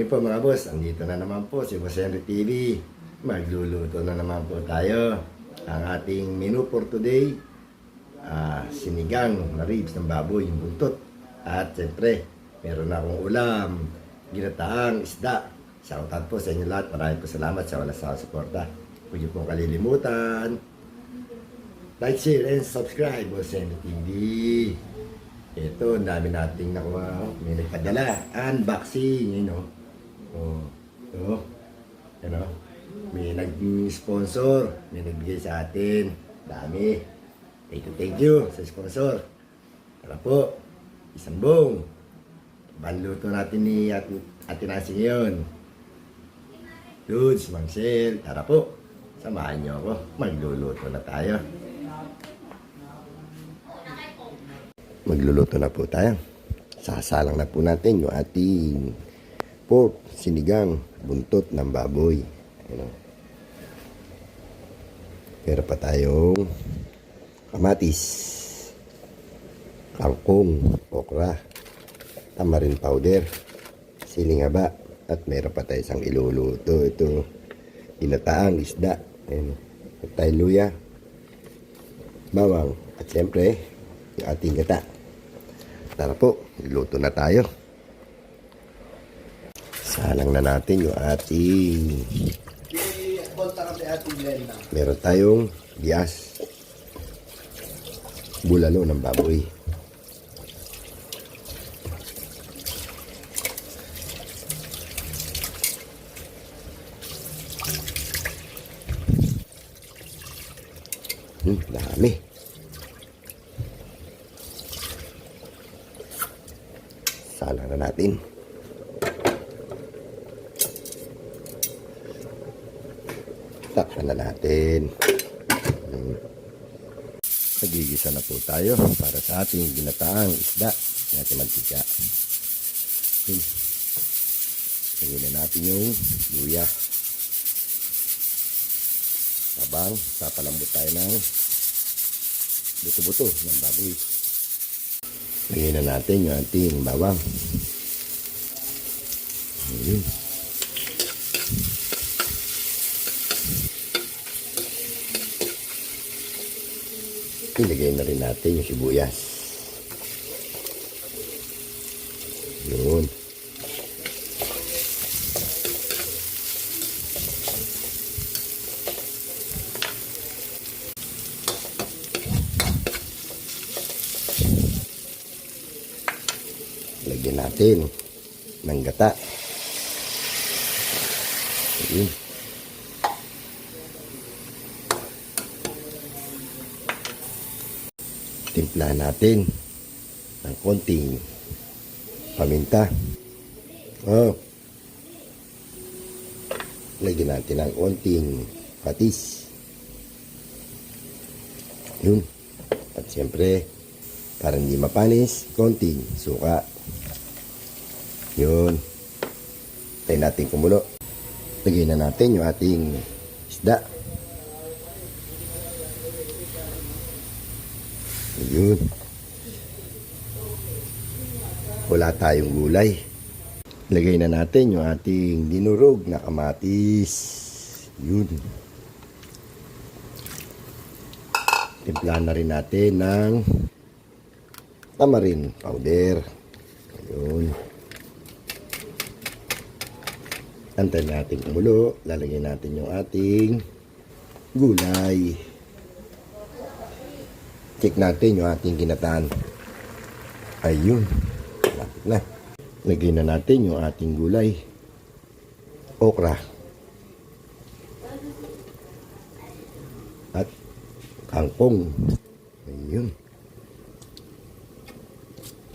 morning po mga boss, andito na naman po si Boss Henry TV. Magluluto na naman po tayo. Ang ating menu for today, sinigang na ribs ng baboy, yung buntot. At siyempre, meron na akong ulam, ginataang isda. Shoutout po sa inyo lahat. Maraming po salamat sa walang suporta. Huwag niyo pong kalilimutan. Like, share, and subscribe, Boss Henry TV. Ito, ang dami nating nakuha. May nagpadala. Unboxing, you know. Oh, ito. You know. May nag-sponsor. May nagbigay sa atin. Dami. Thank you sa sponsor. Tara po. Isang buong. Banluto natin ni Ate Nancy ngayon. Dudes, Mang Sel. Tara po. Samahan niyo ako. Magluluto na tayo. Magluluto na po tayo. Sasalang na po natin yung ating pork, sinigang, buntot ng baboy. Ayan. Pero pa tayong kamatis, kangkong, okra, tamarin powder, siling haba, at meron pa tayo isang iluluto. Ito, ginataang isda. Ayan. At tayo luya, bawang, at siyempre, yung ating gata. Tara po, niluto na tayo. Salang na natin yung ating... Meron tayong bias. Bulalo ng baboy. Dami. Salang na natin. Takpan na natin. Nagigisa na po tayo para sa ating ginataang isda. Natin mantika. Lagyan na natin yung luya. Habang papalambot tayo ng buto-buto ng baboy. Lagyan na natin yung ating bawang. Ayan. Ilagay na rin natin yung sibuyas. Yun. Lagyan natin ng gata. Ayun. Timplahan natin ng konting paminta. Lagyan natin ng konting patis. Yun. At siyempre, para hindi mapanis, konting suka. Yun. Tayo natin kumulo. Lagyan na natin yung ating isda. Yun. Wala tayong gulay. Lagay na natin yung ating dinurog na kamatis. Yun. Timplahan na rin natin ng tamarin powder. Yun. Antayin natin kumulo. Lalagay natin yung ating gulay. Check natin yung ating ginataan. Ayun. Lapit na. Lagay na natin yung ating gulay. Okra. At kangkong. Ayun.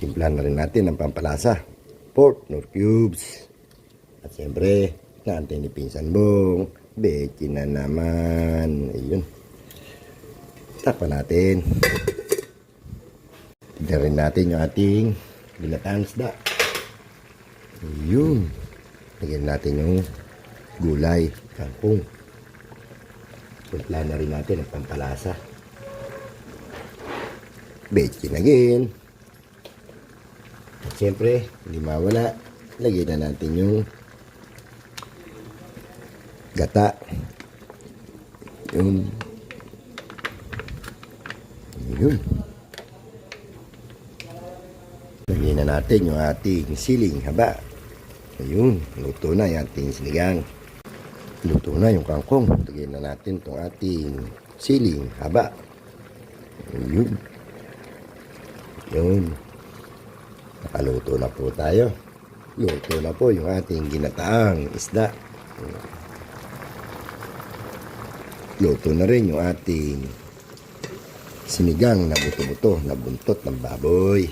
Timplahan na rin natin ang pampalasa. Pork, nor cubes. At siyempre, naantay ni Pinsan Bong. Beki na naman. Ayun. Takpan natin. Tignan rin natin yung ating ginataang isda. Ayun. Lagyan natin yung gulay, kangkong. Timplahan na rin natin ang pampalasa. Bacon again. At siyempre, hindi mawala. Lagyan na natin yung gata. Yun. Yun. Lagyan na natin yung ating siling haba. Ayun, luto na yung ating sinigang. Luto na yung kangkong. Lagyan na natin itong ating siling haba. Ayun. Yun. Nakaluto na po tayo. Luto na po yung ating ginataang isda. Luto na rin yung ating sinigang na buto-buto na buntot ng baboy.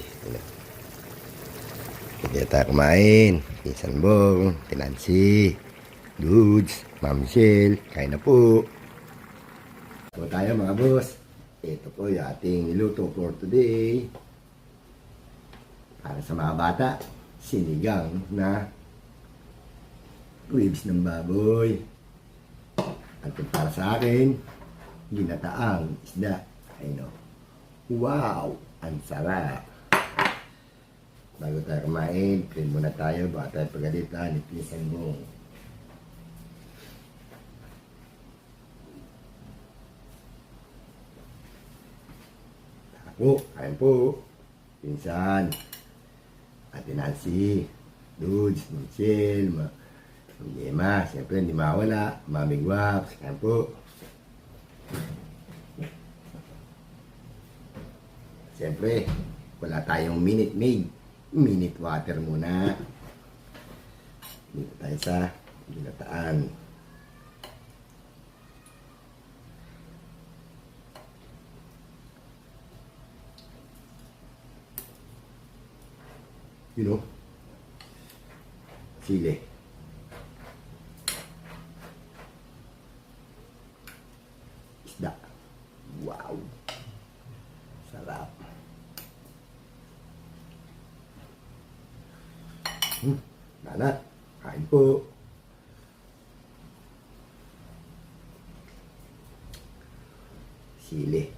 Hindi tayo kumain. Pinsan Bong, Tinansi, Dudes, Ma'am Michelle, kain na po. So tayo mga boss. Ito po yung ating niluto for today. Para sa mga bata, sinigang na ribs ng baboy. At para sa akin, ginataang isda. Ayun o. Wow! Ang sarap! Bago tayo kumain, clean muna tayo. Baka tayo pagalitan ni Pinsan Bong. Ako, kain po. Pinsan. Ate Nancy. Dudes, Michelle, Yema, siyempre hindi mawala. Mami Guaps, kain po. Siyempre, wala tayong minute maid. Minute water muna. Dito tayo sa ginataan. You know, sili. Isda. Wow. Sarap. Banat. Kain po. Sili.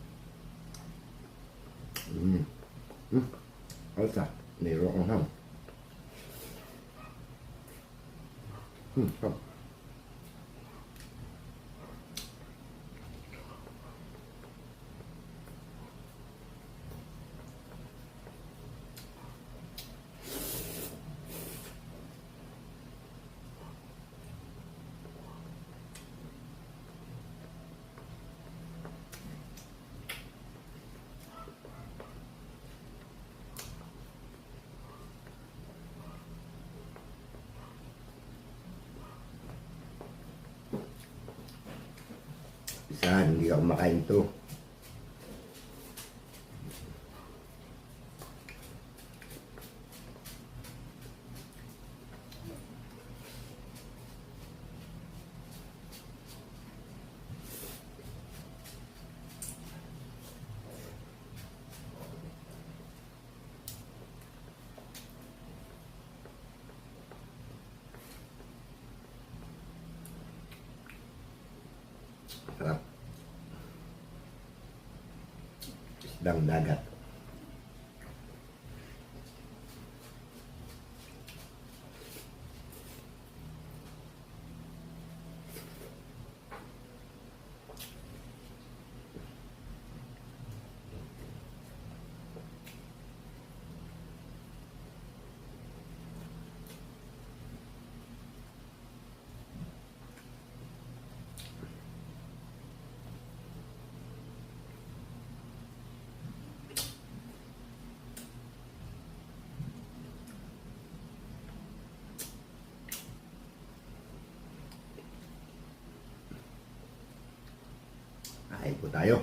Alsa. Mayroong ham. Ham. Isa, hindi ako makain to. Sarap. Isdang dagat. Kain po tayo.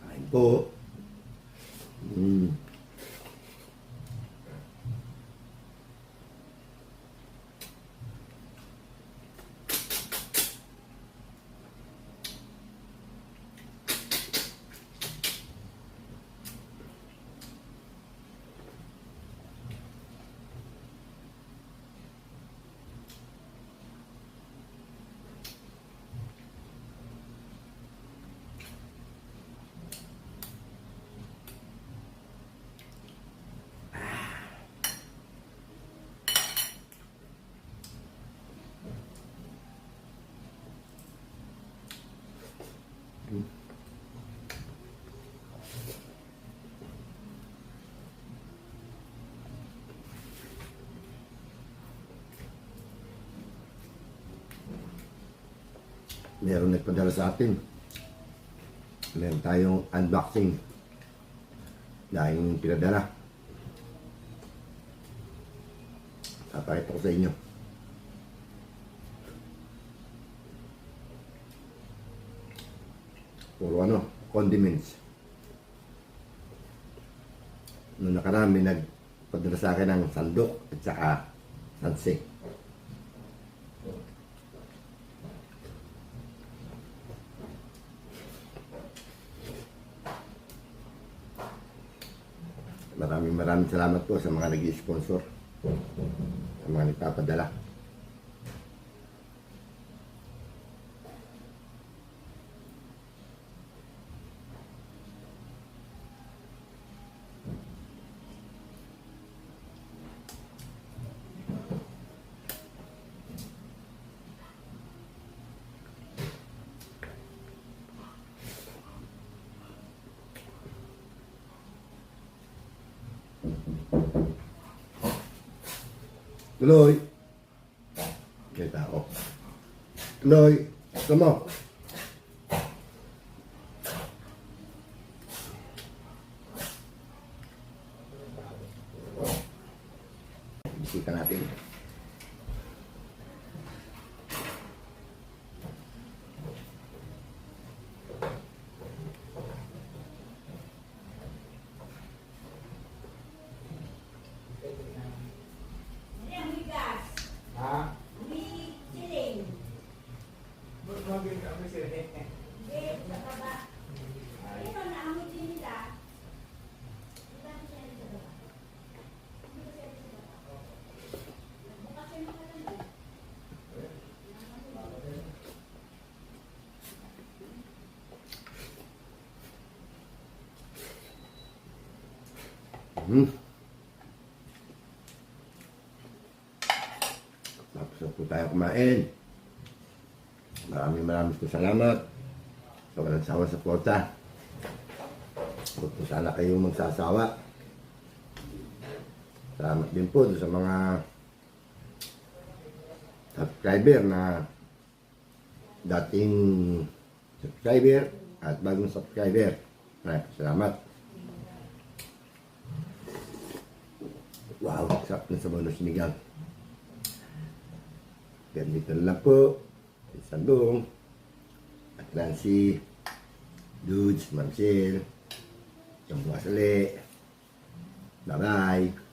Kain po. Meron nagpadala sa atin. Meron tayong unboxing dahil pinadala. Papakita ko sa inyo. Puro condiments. Noong nakaraan may nagpadala sa akin ng sandok at saka sansik. Maraming salamat po sa mga nag-i-sponsor, sa mga nagpapadala. Tuloy. Kita ako. Tuloy. Gusto mo? Bisita natin. Tapos na po tayo kumain. Maraming salamat sa walang sawa sa porta. Huwag po sana kayong magsasawa. Salamat din po sa mga subscriber na dating subscriber at bagong subscriber. Salamat. Wow, sarap na sa mga sinigang. Pero dito na lang po. Sandong, at Nancy, Dudes, Marcel, yung mga sali. Bye-bye.